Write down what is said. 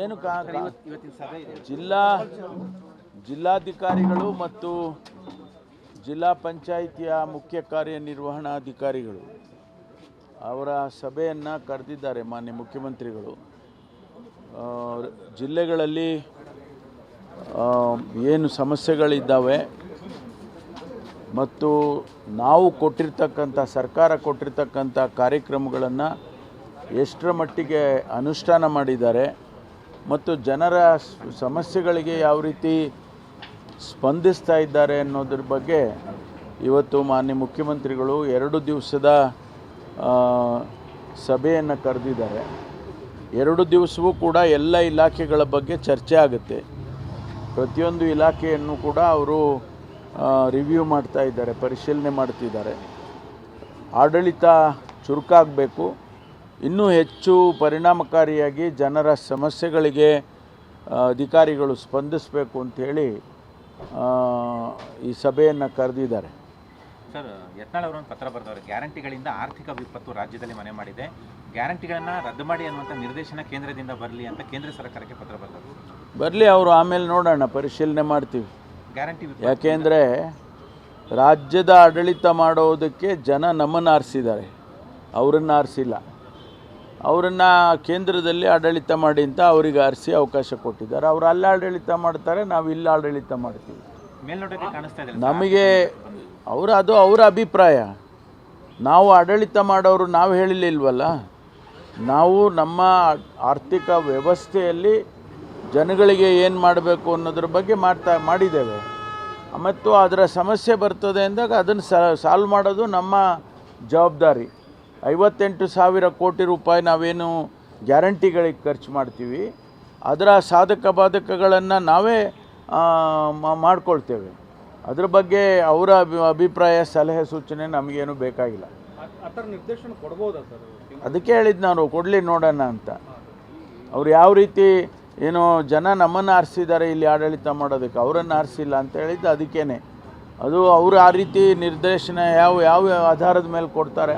ಏನು ಜಿಲ್ಲಾಧಿಕಾರಿಗಳು ಮತ್ತು ಜಿಲ್ಲಾ ಪಂಚಾಯಿತಿಯ ಮುಖ್ಯ ಕಾರ್ಯನಿರ್ವಹಣಾಧಿಕಾರಿಗಳು ಅವರ ಸಭೆಯನ್ನು ಕರೆದಿದ್ದಾರೆ ಮಾನ್ಯ ಮುಖ್ಯಮಂತ್ರಿಗಳು. ಜಿಲ್ಲೆಗಳಲ್ಲಿ ಏನು ಸಮಸ್ಯೆಗಳಿದ್ದಾವೆ ಮತ್ತು ನಾವು ಕೊಟ್ಟಿರ್ತಕ್ಕಂಥ ಸರ್ಕಾರ ಕೊಟ್ಟಿರ್ತಕ್ಕಂಥ ಕಾರ್ಯಕ್ರಮಗಳನ್ನು ಎಷ್ಟರ ಮಟ್ಟಿಗೆ ಅನುಷ್ಠಾನ ಮಾಡಿದ್ದಾರೆ ಮತ್ತು ಜನರ ಸಮಸ್ಯೆಗಳಿಗೆ ಯಾವ ರೀತಿ ಸ್ಪಂದಿಸ್ತಾ ಇದ್ದಾರೆ ಅನ್ನೋದ್ರ ಬಗ್ಗೆ ಇವತ್ತು ಮಾನ್ಯ ಮುಖ್ಯಮಂತ್ರಿಗಳು 2 ದಿವಸದ ಸಭೆಯನ್ನು ಕರೆದಿದ್ದಾರೆ. 2 ದಿವಸವೂ ಕೂಡ ಎಲ್ಲ ಇಲಾಖೆಗಳ ಬಗ್ಗೆ ಚರ್ಚೆ ಆಗುತ್ತೆ. ಪ್ರತಿಯೊಂದು ಇಲಾಖೆಯನ್ನು ಕೂಡ ಅವರು ರಿವ್ಯೂ ಮಾಡ್ತಾ ಇದ್ದಾರೆ, ಪರಿಶೀಲನೆ ಮಾಡ್ತಿದ್ದಾರೆ. ಆಡಳಿತ ಚುರುಕಾಗಬೇಕು, ಇನ್ನೂ ಹೆಚ್ಚು ಪರಿಣಾಮಕಾರಿಯಾಗಿ ಜನರ ಸಮಸ್ಯೆಗಳಿಗೆ ಅಧಿಕಾರಿಗಳು ಸ್ಪಂದಿಸಬೇಕು ಅಂಥೇಳಿ ಈ ಸಭೆಯನ್ನು ಕರೆದಿದ್ದಾರೆ. ಸರ್, ಯತ್ನಾಳ್ ಅವರು ಒಂದು ಪತ್ರ ಬರೆದವರು, ಗ್ಯಾರಂಟಿಗಳಿಂದ ಆರ್ಥಿಕ ವಿಪತ್ತು ರಾಜ್ಯದಲ್ಲಿ ಮನೆ ಮಾಡಿದೆ, ಗ್ಯಾರಂಟಿಗಳನ್ನು ರದ್ದು ಮಾಡಿ ಅನ್ನುವಂಥ ನಿರ್ದೇಶನ ಕೇಂದ್ರದಿಂದ ಬರಲಿ ಅಂತ ಕೇಂದ್ರ ಸರ್ಕಾರಕ್ಕೆ ಪತ್ರ ಬರೆದವರು. ಬರಲಿ, ಅವರು ಆಮೇಲೆ ನೋಡೋಣ, ಪರಿಶೀಲನೆ ಮಾಡ್ತೀವಿ. ಗ್ಯಾರಂಟಿ ಯಾಕೆಂದರೆ ರಾಜ್ಯದ ಆಡಳಿತ ಮಾಡೋದಕ್ಕೆ ಜನ ನಮ್ಮನ್ನು ಆರಿಸಿದ್ದಾರೆ, ಅವರನ್ನು ಆರಿಸಿಲ್ಲ. ಅವರನ್ನು ಕೇಂದ್ರದಲ್ಲಿ ಆಡಳಿತ ಮಾಡಿ ಅಂತ ಅವರಿಗೆ ಆರಿಸಿ ಅವಕಾಶ ಕೊಟ್ಟಿದ್ದಾರೆ. ಅವರು ಅಲ್ಲಿ ಆಡಳಿತ ಮಾಡ್ತಾರೆ, ನಾವು ಇಲ್ಲಿ ಆಡಳಿತ ಮಾಡ್ತೀವಿ. ಮೇಲ್ನೋಟಕ್ಕೆ ಕಾಣಿಸ್ತಾ ಇದೆ ನಮಗೆ ಅದು ಅವರ ಅಭಿಪ್ರಾಯ. ನಾವು ಆಡಳಿತ ಮಾಡೋರು ನಾವು ಹೇಳಿಲಿಲ್ವಲ್ಲ. ನಾವು ನಮ್ಮ ಆರ್ಥಿಕ ವ್ಯವಸ್ಥೆಯಲ್ಲಿ ಜನಗಳಿಗೆ ಏನು ಮಾಡಬೇಕು ಅನ್ನೋದ್ರ ಬಗ್ಗೆ ಮಾಡಿದ್ದೇವೆ. ಮತ್ತು ಅದರ ಸಮಸ್ಯೆ ಬರ್ತದೆ ಅಂದಾಗ ಅದನ್ನು ಸಾಲ್ವ್ ಮಾಡೋದು ನಮ್ಮ ಜವಾಬ್ದಾರಿ. 58,000 ಕೋಟಿ ರೂಪಾಯಿ ನಾವೇನು ಗ್ಯಾರಂಟಿಗಳಿಗೆ ಖರ್ಚು ಮಾಡ್ತೀವಿ, ಅದರ ಸಾಧಕ ಬಾಧಕಗಳನ್ನು ನಾವೇ ಮಾಡ್ಕೊಳ್ತೇವೆ. ಅದ್ರ ಬಗ್ಗೆ ಅವರ ಅಭಿಪ್ರಾಯ, ಸಲಹೆ, ಸೂಚನೆ ನಮಗೇನು ಬೇಕಾಗಿಲ್ಲ. ಅದಕ್ಕೆ ಹೇಳಿದ್ದು ನಾನು, ಕೊಡಲಿ ನೋಡೋಣ ಅಂತ. ಅವ್ರು ಯಾವ ರೀತಿ ಏನು ಜನ ನಮ್ಮನ್ನು ಆರಿಸಿದ್ದಾರೆ ಇಲ್ಲಿ ಆಡಳಿತ ಮಾಡೋದಕ್ಕೆ, ಅವರನ್ನು ಆರಿಸಿಲ್ಲ ಅಂತ ಹೇಳಿದ್ದು ಅದಕ್ಕೇ. ಅದು ಅವರು ಆ ರೀತಿ ನಿರ್ದೇಶನ ಯಾವ ಆಧಾರದ ಮೇಲೆ ಕೊಡ್ತಾರೆ